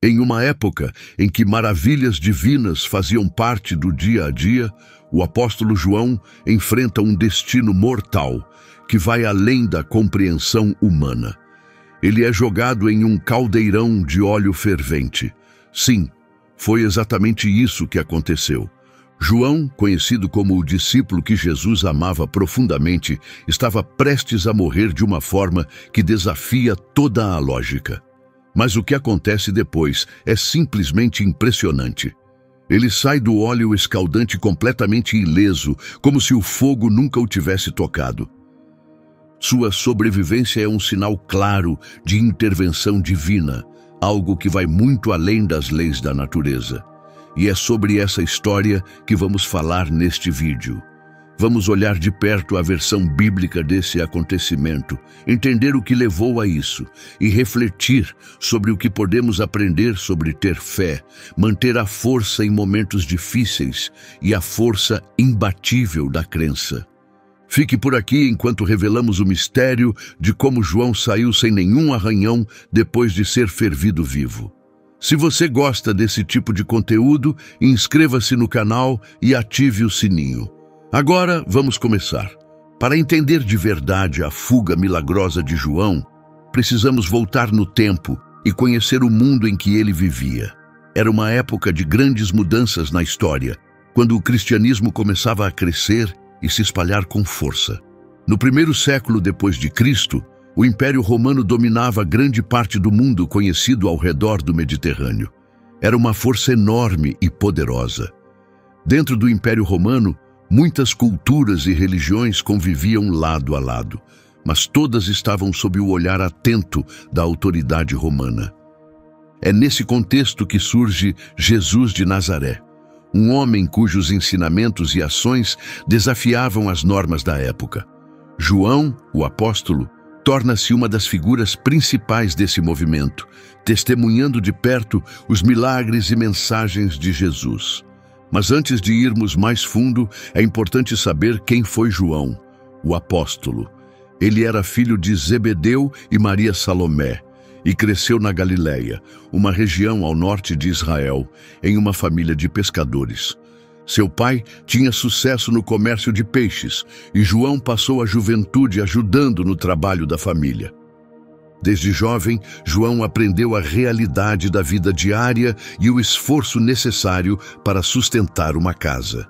Em uma época em que maravilhas divinas faziam parte do dia a dia, o apóstolo João enfrenta um destino mortal que vai além da compreensão humana. Ele é jogado em um caldeirão de óleo fervente. Sim, foi exatamente isso que aconteceu. João, conhecido como o discípulo que Jesus amava profundamente, estava prestes a morrer de uma forma que desafia toda a lógica. Mas o que acontece depois é simplesmente impressionante. Ele sai do óleo escaldante completamente ileso, como se o fogo nunca o tivesse tocado. Sua sobrevivência é um sinal claro de intervenção divina, algo que vai muito além das leis da natureza. E é sobre essa história que vamos falar neste vídeo. Vamos olhar de perto a versão bíblica desse acontecimento, entender o que levou a isso e refletir sobre o que podemos aprender sobre ter fé, manter a força em momentos difíceis e a força imbatível da crença. Fique por aqui enquanto revelamos o mistério de como João saiu sem nenhum arranhão depois de ser fervido vivo. Se você gosta desse tipo de conteúdo, inscreva-se no canal e ative o sininho. Agora vamos começar. Para entender de verdade a fuga milagrosa de João, precisamos voltar no tempo e conhecer o mundo em que ele vivia. Era uma época de grandes mudanças na história, quando o cristianismo começava a crescer e se espalhar com força. No primeiro século depois de Cristo, o Império Romano dominava grande parte do mundo conhecido ao redor do Mediterrâneo. Era uma força enorme e poderosa. Dentro do Império Romano, muitas culturas e religiões conviviam lado a lado, mas todas estavam sob o olhar atento da autoridade romana. É nesse contexto que surge Jesus de Nazaré, um homem cujos ensinamentos e ações desafiavam as normas da época. João, o apóstolo, torna-se uma das figuras principais desse movimento, testemunhando de perto os milagres e mensagens de Jesus. Mas antes de irmos mais fundo, é importante saber quem foi João, o apóstolo. Ele era filho de Zebedeu e Maria Salomé, e cresceu na Galileia, uma região ao norte de Israel, em uma família de pescadores. Seu pai tinha sucesso no comércio de peixes e João passou a juventude ajudando no trabalho da família. Desde jovem, João aprendeu a realidade da vida diária e o esforço necessário para sustentar uma casa.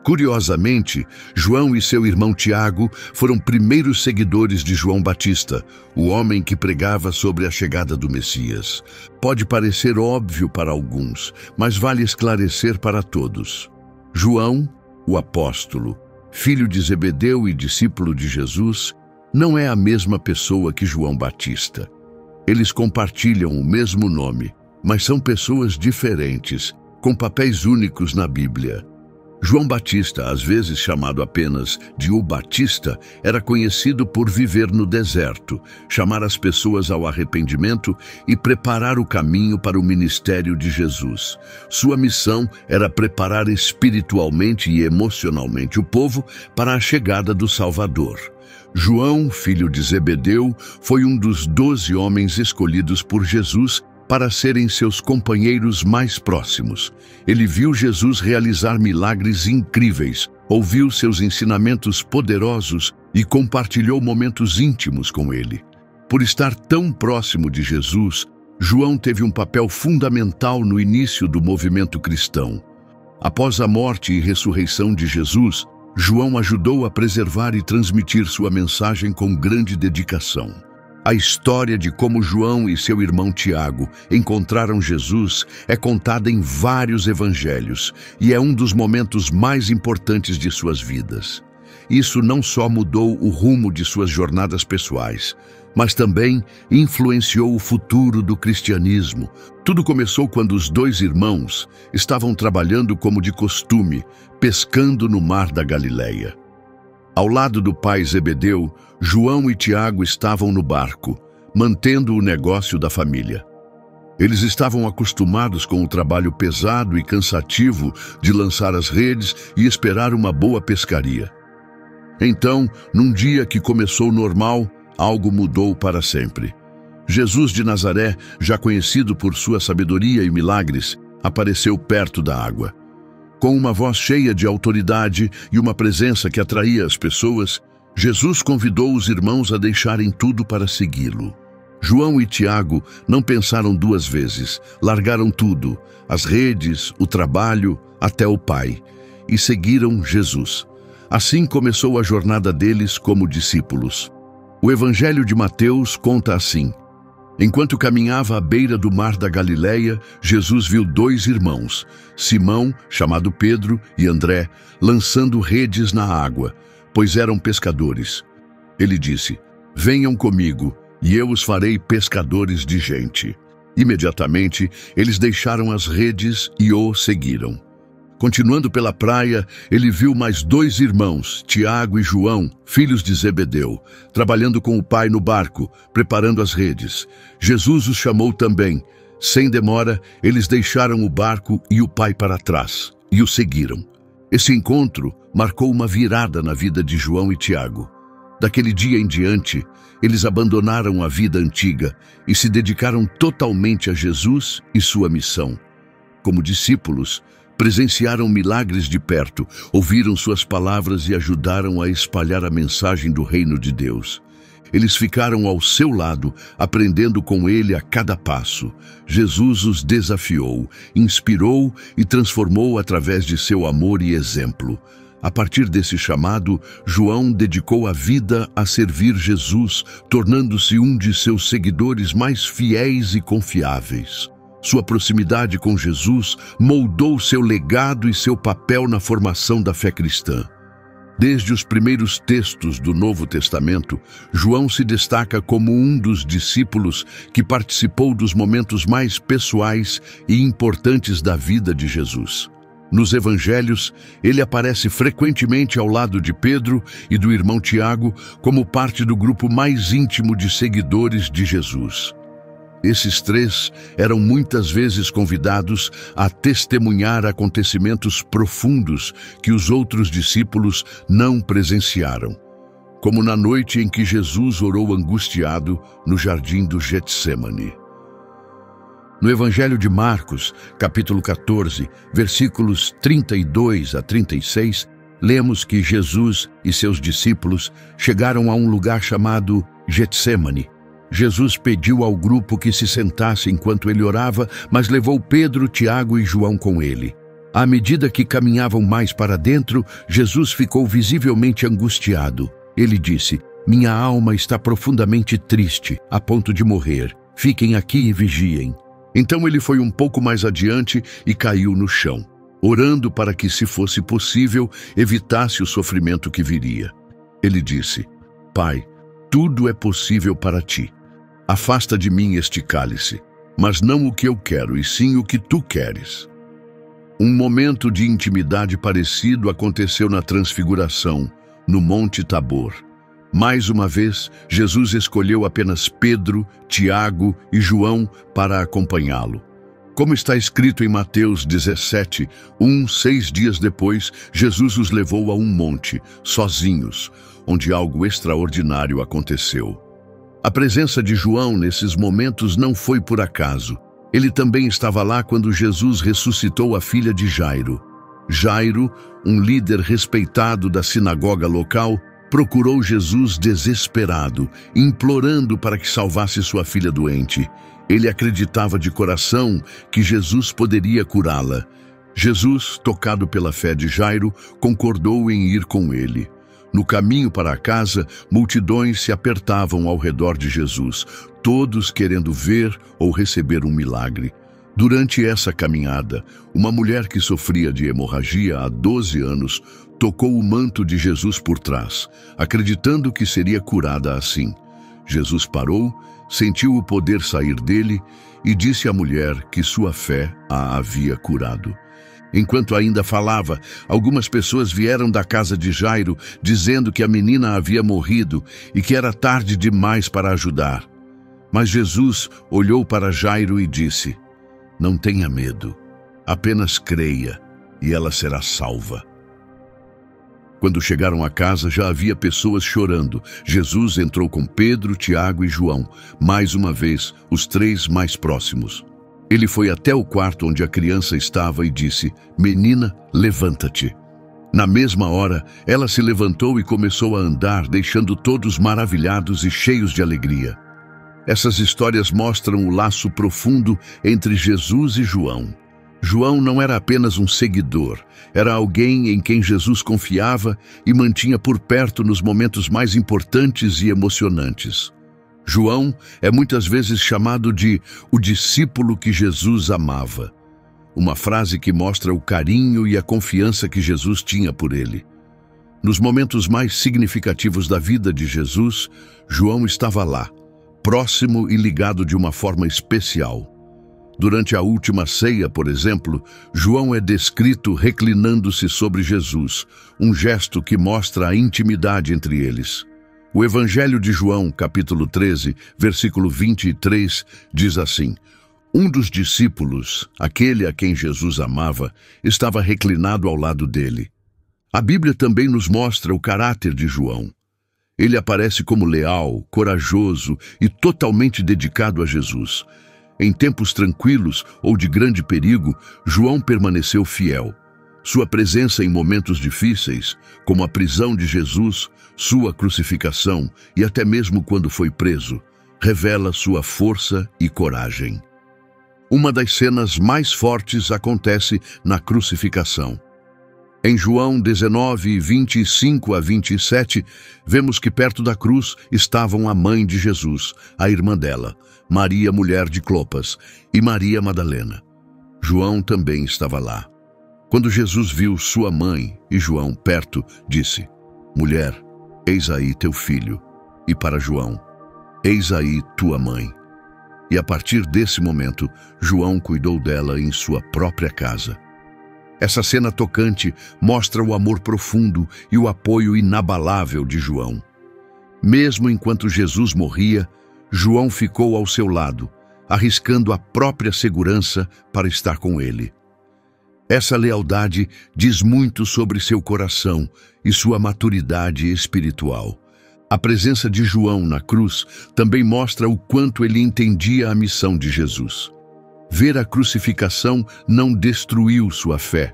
Curiosamente, João e seu irmão Tiago foram primeiros seguidores de João Batista, o homem que pregava sobre a chegada do Messias. Pode parecer óbvio para alguns, mas vale esclarecer para todos. João, o apóstolo, filho de Zebedeu e discípulo de Jesus, não é a mesma pessoa que João Batista. Eles compartilham o mesmo nome, mas são pessoas diferentes, com papéis únicos na Bíblia. João Batista, às vezes chamado apenas de o Batista, era conhecido por viver no deserto, chamar as pessoas ao arrependimento e preparar o caminho para o ministério de Jesus. Sua missão era preparar espiritualmente e emocionalmente o povo para a chegada do Salvador. João, filho de Zebedeu, foi um dos 12 homens escolhidos por Jesus para serem seus companheiros mais próximos. Ele viu Jesus realizar milagres incríveis, ouviu seus ensinamentos poderosos e compartilhou momentos íntimos com ele. Por estar tão próximo de Jesus, João teve um papel fundamental no início do movimento cristão. Após a morte e ressurreição de Jesus, João ajudou a preservar e transmitir sua mensagem com grande dedicação. A história de como João e seu irmão Tiago encontraram Jesus é contada em vários evangelhos e é um dos momentos mais importantes de suas vidas. Isso não só mudou o rumo de suas jornadas pessoais, mas também influenciou o futuro do cristianismo. Tudo começou quando os dois irmãos estavam trabalhando como de costume, pescando no mar da Galileia. Ao lado do pai Zebedeu, João e Tiago estavam no barco, mantendo o negócio da família. Eles estavam acostumados com o trabalho pesado e cansativo de lançar as redes e esperar uma boa pescaria. Então, num dia que começou normal, algo mudou para sempre. Jesus de Nazaré, já conhecido por sua sabedoria e milagres, apareceu perto da água. Com uma voz cheia de autoridade e uma presença que atraía as pessoas, Jesus convidou os irmãos a deixarem tudo para segui-lo. João e Tiago não pensaram duas vezes, largaram tudo, as redes, o trabalho, até o Pai, e seguiram Jesus. Assim começou a jornada deles como discípulos. O Evangelho de Mateus conta assim: enquanto caminhava à beira do mar da Galileia, Jesus viu dois irmãos, Simão, chamado Pedro, e André, lançando redes na água, pois eram pescadores. Ele disse: venham comigo, e eu os farei pescadores de gente. Imediatamente, eles deixaram as redes e o seguiram. Continuando pela praia, ele viu mais dois irmãos, Tiago e João, filhos de Zebedeu, trabalhando com o pai no barco, preparando as redes. Jesus os chamou também. Sem demora, eles deixaram o barco e o pai para trás, e o seguiram. Esse encontro marcou uma virada na vida de João e Tiago. Daquele dia em diante, eles abandonaram a vida antiga e se dedicaram totalmente a Jesus e sua missão. Como discípulos, presenciaram milagres de perto, ouviram suas palavras e ajudaram a espalhar a mensagem do reino de Deus. Eles ficaram ao seu lado, aprendendo com ele a cada passo. Jesus os desafiou, inspirou e transformou através de seu amor e exemplo. A partir desse chamado, João dedicou a vida a servir Jesus, tornando-se um de seus seguidores mais fiéis e confiáveis. Sua proximidade com Jesus moldou seu legado e seu papel na formação da fé cristã. Desde os primeiros textos do Novo Testamento, João se destaca como um dos discípulos que participou dos momentos mais pessoais e importantes da vida de Jesus. Nos evangelhos, ele aparece frequentemente ao lado de Pedro e do irmão Tiago como parte do grupo mais íntimo de seguidores de Jesus. Esses três eram muitas vezes convidados a testemunhar acontecimentos profundos que os outros discípulos não presenciaram, como na noite em que Jesus orou angustiado no jardim do Getsêmani. No Evangelho de Marcos, capítulo 14, versículos 32 a 36, lemos que Jesus e seus discípulos chegaram a um lugar chamado Getsêmani. Jesus pediu ao grupo que se sentasse enquanto ele orava, mas levou Pedro, Tiago e João com ele. À medida que caminhavam mais para dentro, Jesus ficou visivelmente angustiado. Ele disse: minha alma está profundamente triste, a ponto de morrer. Fiquem aqui e vigiem. Então ele foi um pouco mais adiante e caiu no chão, orando para que, se fosse possível, evitasse o sofrimento que viria. Ele disse: Pai, tudo é possível para ti. Afasta de mim este cálice, mas não o que eu quero, e sim o que tu queres. Um momento de intimidade parecido aconteceu na Transfiguração, no Monte Tabor. Mais uma vez, Jesus escolheu apenas Pedro, Tiago e João para acompanhá-lo. Como está escrito em Mateus 17, 6 dias depois, Jesus os levou a um monte, sozinhos, onde algo extraordinário aconteceu. A presença de João nesses momentos não foi por acaso. Ele também estava lá quando Jesus ressuscitou a filha de Jairo. Jairo, um líder respeitado da sinagoga local, procurou Jesus desesperado, implorando para que salvasse sua filha doente. Ele acreditava de coração que Jesus poderia curá-la. Jesus, tocado pela fé de Jairo, concordou em ir com ele. No caminho para a casa, multidões se apertavam ao redor de Jesus, todos querendo ver ou receber um milagre. Durante essa caminhada, uma mulher que sofria de hemorragia há 12 anos tocou o manto de Jesus por trás, acreditando que seria curada assim. Jesus parou, sentiu o poder sair dele e disse à mulher que sua fé a havia curado. Enquanto ainda falava, algumas pessoas vieram da casa de Jairo, dizendo que a menina havia morrido e que era tarde demais para ajudar. Mas Jesus olhou para Jairo e disse: não tenha medo, apenas creia e ela será salva. Quando chegaram a casa, já havia pessoas chorando. Jesus entrou com Pedro, Tiago e João, mais uma vez, os três mais próximos. Ele foi até o quarto onde a criança estava e disse: "Menina, levanta-te." Na mesma hora, ela se levantou e começou a andar, deixando todos maravilhados e cheios de alegria. Essas histórias mostram o laço profundo entre Jesus e João. João não era apenas um seguidor, era alguém em quem Jesus confiava e mantinha por perto nos momentos mais importantes e emocionantes. João é muitas vezes chamado de o discípulo que Jesus amava, uma frase que mostra o carinho e a confiança que Jesus tinha por ele. Nos momentos mais significativos da vida de Jesus, João estava lá, próximo e ligado de uma forma especial. Durante a última ceia, por exemplo, João é descrito reclinando-se sobre Jesus, um gesto que mostra a intimidade entre eles. O Evangelho de João, capítulo 13, versículo 23, diz assim: "Um dos discípulos, aquele a quem Jesus amava, estava reclinado ao lado dele." A Bíblia também nos mostra o caráter de João. Ele aparece como leal, corajoso e totalmente dedicado a Jesus. Em tempos tranquilos ou de grande perigo, João permaneceu fiel. Sua presença em momentos difíceis, como a prisão de Jesus, sua crucificação e até mesmo quando foi preso, revela sua força e coragem. Uma das cenas mais fortes acontece na crucificação. Em João 19, 25 a 27, vemos que perto da cruz estavam a mãe de Jesus, a irmã dela, Maria, mulher de Clopas, e Maria Madalena. João também estava lá. Quando Jesus viu sua mãe e João perto, disse: "Mulher, eis aí teu filho." E para João: "Eis aí tua mãe." E a partir desse momento, João cuidou dela em sua própria casa. Essa cena tocante mostra o amor profundo e o apoio inabalável de João. Mesmo enquanto Jesus morria, João ficou ao seu lado, arriscando a própria segurança para estar com ele. Essa lealdade diz muito sobre seu coração e sua maturidade espiritual. A presença de João na cruz também mostra o quanto ele entendia a missão de Jesus. Ver a crucificação não destruiu sua fé,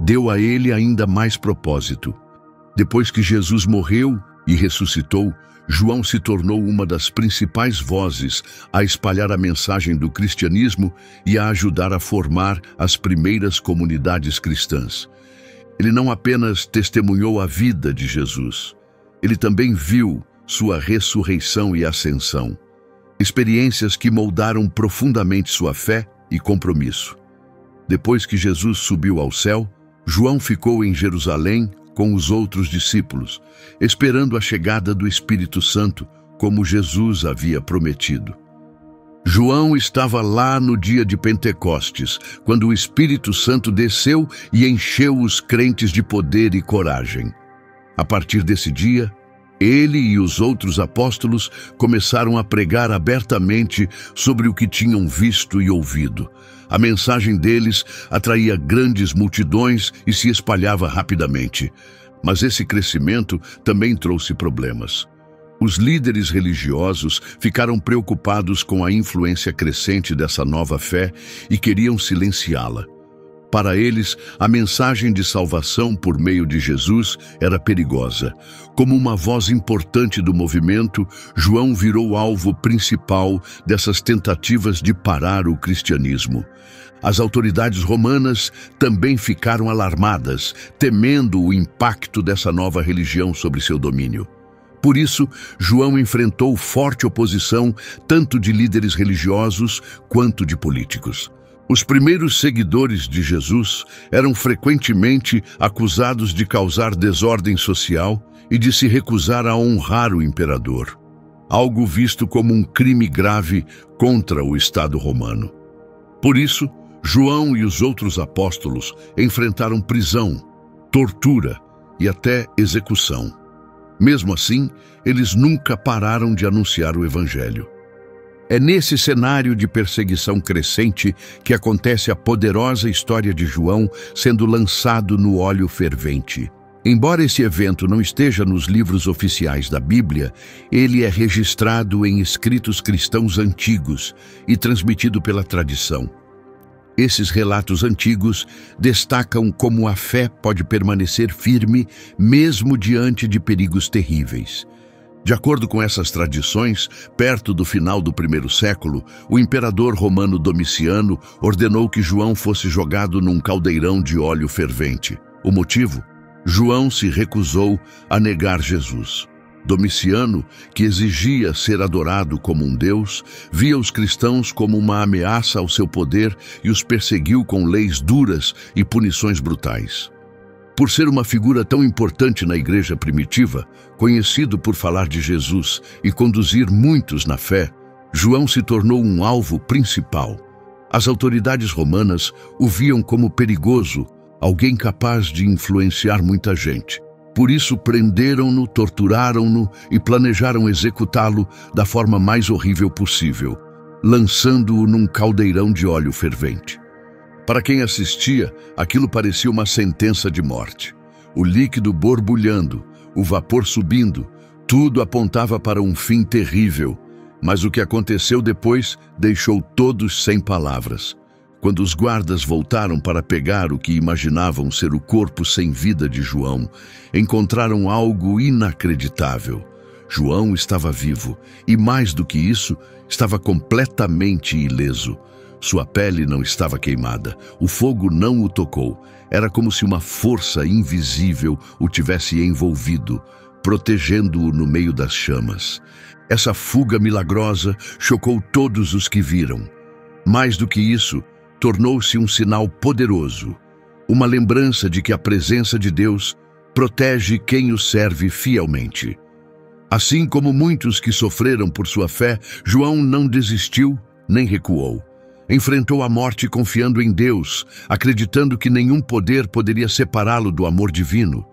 deu a ele ainda mais propósito. Depois que Jesus morreu e ressuscitou, João se tornou uma das principais vozes a espalhar a mensagem do cristianismo e a ajudar a formar as primeiras comunidades cristãs. Ele não apenas testemunhou a vida de Jesus, ele também viu sua ressurreição e ascensão, experiências que moldaram profundamente sua fé e compromisso. Depois que Jesus subiu ao céu, João ficou em Jerusalém com os outros discípulos, esperando a chegada do Espírito Santo, como Jesus havia prometido. João estava lá no dia de Pentecostes, quando o Espírito Santo desceu e encheu os crentes de poder e coragem. A partir desse dia, ele e os outros apóstolos começaram a pregar abertamente sobre o que tinham visto e ouvido. A mensagem deles atraía grandes multidões e se espalhava rapidamente. Mas esse crescimento também trouxe problemas. Os líderes religiosos ficaram preocupados com a influência crescente dessa nova fé e queriam silenciá-la. Para eles, a mensagem de salvação por meio de Jesus era perigosa. Como uma voz importante do movimento, João virou alvo principal dessas tentativas de parar o cristianismo. As autoridades romanas também ficaram alarmadas, temendo o impacto dessa nova religião sobre seu domínio. Por isso, João enfrentou forte oposição tanto de líderes religiosos quanto de políticos. Os primeiros seguidores de Jesus eram frequentemente acusados de causar desordem social e de se recusar a honrar o imperador, algo visto como um crime grave contra o Estado romano. Por isso, João e os outros apóstolos enfrentaram prisão, tortura e até execução. Mesmo assim, eles nunca pararam de anunciar o Evangelho. É nesse cenário de perseguição crescente que acontece a poderosa história de João sendo lançado no óleo fervente. Embora esse evento não esteja nos livros oficiais da Bíblia, ele é registrado em escritos cristãos antigos e transmitido pela tradição. Esses relatos antigos destacam como a fé pode permanecer firme mesmo diante de perigos terríveis. De acordo com essas tradições, perto do final do primeiro século, o imperador romano Domiciano ordenou que João fosse jogado num caldeirão de óleo fervente. O motivo? João se recusou a negar Jesus. Domiciano, que exigia ser adorado como um deus, via os cristãos como uma ameaça ao seu poder e os perseguiu com leis duras e punições brutais. Por ser uma figura tão importante na igreja primitiva, conhecido por falar de Jesus e conduzir muitos na fé, João se tornou um alvo principal. As autoridades romanas o viam como perigoso, alguém capaz de influenciar muita gente. Por isso prenderam-no, torturaram-no e planejaram executá-lo da forma mais horrível possível, lançando-o num caldeirão de óleo fervente. Para quem assistia, aquilo parecia uma sentença de morte. O líquido borbulhando, o vapor subindo, tudo apontava para um fim terrível. Mas o que aconteceu depois deixou todos sem palavras. Quando os guardas voltaram para pegar o que imaginavam ser o corpo sem vida de João, encontraram algo inacreditável. João estava vivo e, mais do que isso, estava completamente ileso. Sua pele não estava queimada, o fogo não o tocou. Era como se uma força invisível o tivesse envolvido, protegendo-o no meio das chamas. Essa fuga milagrosa chocou todos os que viram. Mais do que isso, tornou-se um sinal poderoso, uma lembrança de que a presença de Deus protege quem o serve fielmente. Assim como muitos que sofreram por sua fé, João não desistiu nem recuou. Enfrentou a morte confiando em Deus, acreditando que nenhum poder poderia separá-lo do amor divino.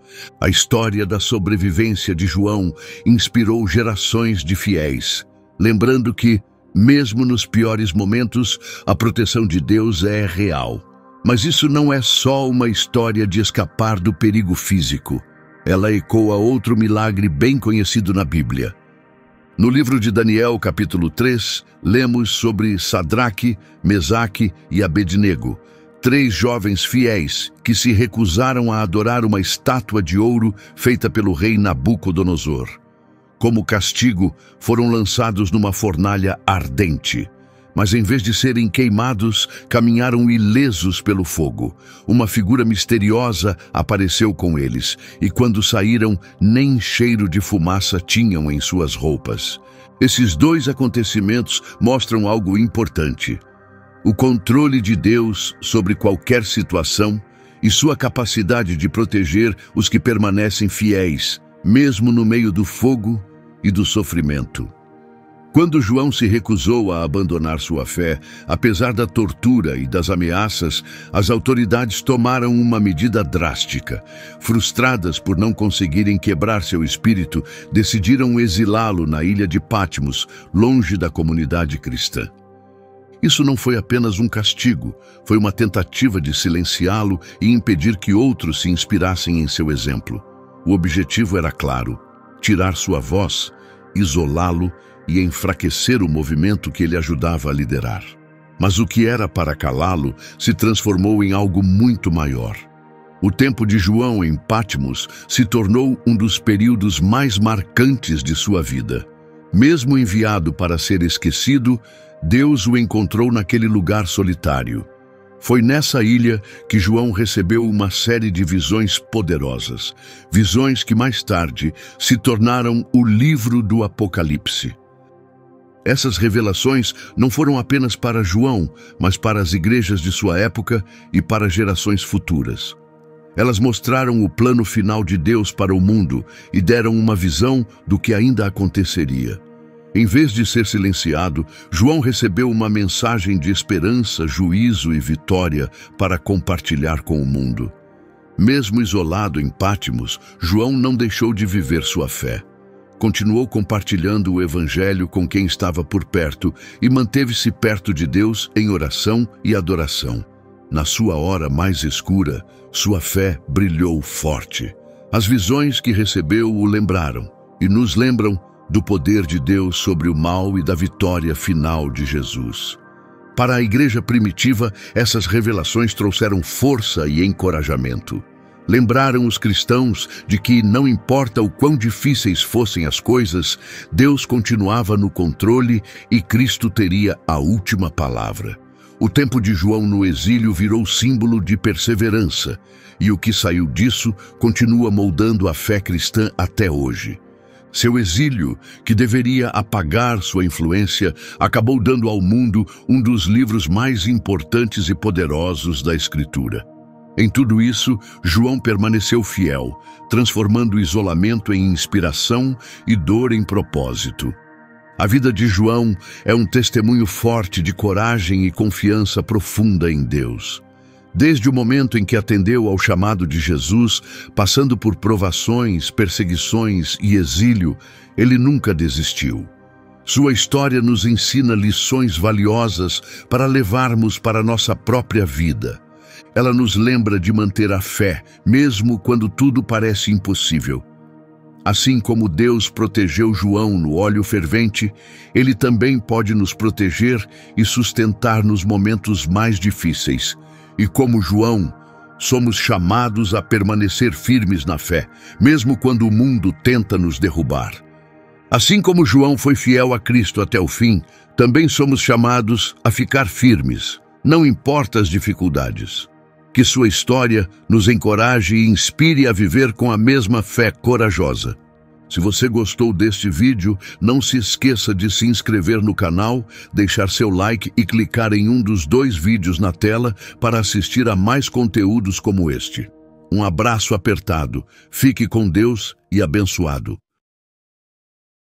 A história da sobrevivência de João inspirou gerações de fiéis, lembrando que, mesmo nos piores momentos, a proteção de Deus é real. Mas isso não é só uma história de escapar do perigo físico. Ela ecoa outro milagre bem conhecido na Bíblia. No livro de Daniel, capítulo 3, lemos sobre Sadraque, Mesaque e Abednego, 3 jovens fiéis que se recusaram a adorar uma estátua de ouro feita pelo rei Nabucodonosor. Como castigo, foram lançados numa fornalha ardente. Mas em vez de serem queimados, caminharam ilesos pelo fogo. Uma figura misteriosa apareceu com eles, e quando saíram, nem cheiro de fumaça tinham em suas roupas. Esses 2 acontecimentos mostram algo importante: o controle de Deus sobre qualquer situação e sua capacidade de proteger os que permanecem fiéis, mesmo no meio do fogo e do sofrimento. Quando João se recusou a abandonar sua fé, apesar da tortura e das ameaças, as autoridades tomaram uma medida drástica. Frustradas por não conseguirem quebrar seu espírito, decidiram exilá-lo na ilha de Patmos, longe da comunidade cristã. Isso não foi apenas um castigo, foi uma tentativa de silenciá-lo e impedir que outros se inspirassem em seu exemplo. O objetivo era claro: tirar sua voz, isolá-lo e enfraquecer o movimento que ele ajudava a liderar. Mas o que era para calá-lo se transformou em algo muito maior. O tempo de João em Patmos se tornou um dos períodos mais marcantes de sua vida. Mesmo enviado para ser esquecido, Deus o encontrou naquele lugar solitário. Foi nessa ilha que João recebeu uma série de visões poderosas, visões que mais tarde se tornaram o livro do Apocalipse. Essas revelações não foram apenas para João, mas para as igrejas de sua época e para gerações futuras. Elas mostraram o plano final de Deus para o mundo e deram uma visão do que ainda aconteceria. Em vez de ser silenciado, João recebeu uma mensagem de esperança, juízo e vitória para compartilhar com o mundo. Mesmo isolado em Patmos, João não deixou de viver sua fé. Continuou compartilhando o Evangelho com quem estava por perto e manteve-se perto de Deus em oração e adoração. Na sua hora mais escura, sua fé brilhou forte. As visões que recebeu o lembraram e nos lembram do poder de Deus sobre o mal e da vitória final de Jesus. Para a igreja primitiva, essas revelações trouxeram força e encorajamento. Lembraram os cristãos de que, não importa o quão difíceis fossem as coisas, Deus continuava no controle e Cristo teria a última palavra. O tempo de João no exílio virou símbolo de perseverança, e o que saiu disso continua moldando a fé cristã até hoje. Seu exílio, que deveria apagar sua influência, acabou dando ao mundo um dos livros mais importantes e poderosos da Escritura. Em tudo isso, João permaneceu fiel, transformando o isolamento em inspiração e dor em propósito. A vida de João é um testemunho forte de coragem e confiança profunda em Deus. Desde o momento em que atendeu ao chamado de Jesus, passando por provações, perseguições e exílio, ele nunca desistiu. Sua história nos ensina lições valiosas para levarmos para a nossa própria vida. Ela nos lembra de manter a fé, mesmo quando tudo parece impossível. Assim como Deus protegeu João no óleo fervente, Ele também pode nos proteger e sustentar nos momentos mais difíceis. E como João, somos chamados a permanecer firmes na fé, mesmo quando o mundo tenta nos derrubar. Assim como João foi fiel a Cristo até o fim, também somos chamados a ficar firmes, não importa as dificuldades. Que sua história nos encoraje e inspire a viver com a mesma fé corajosa. Se você gostou deste vídeo, não se esqueça de se inscrever no canal, deixar seu like e clicar em um dos 2 vídeos na tela para assistir a mais conteúdos como este. Um abraço apertado, fique com Deus e abençoado.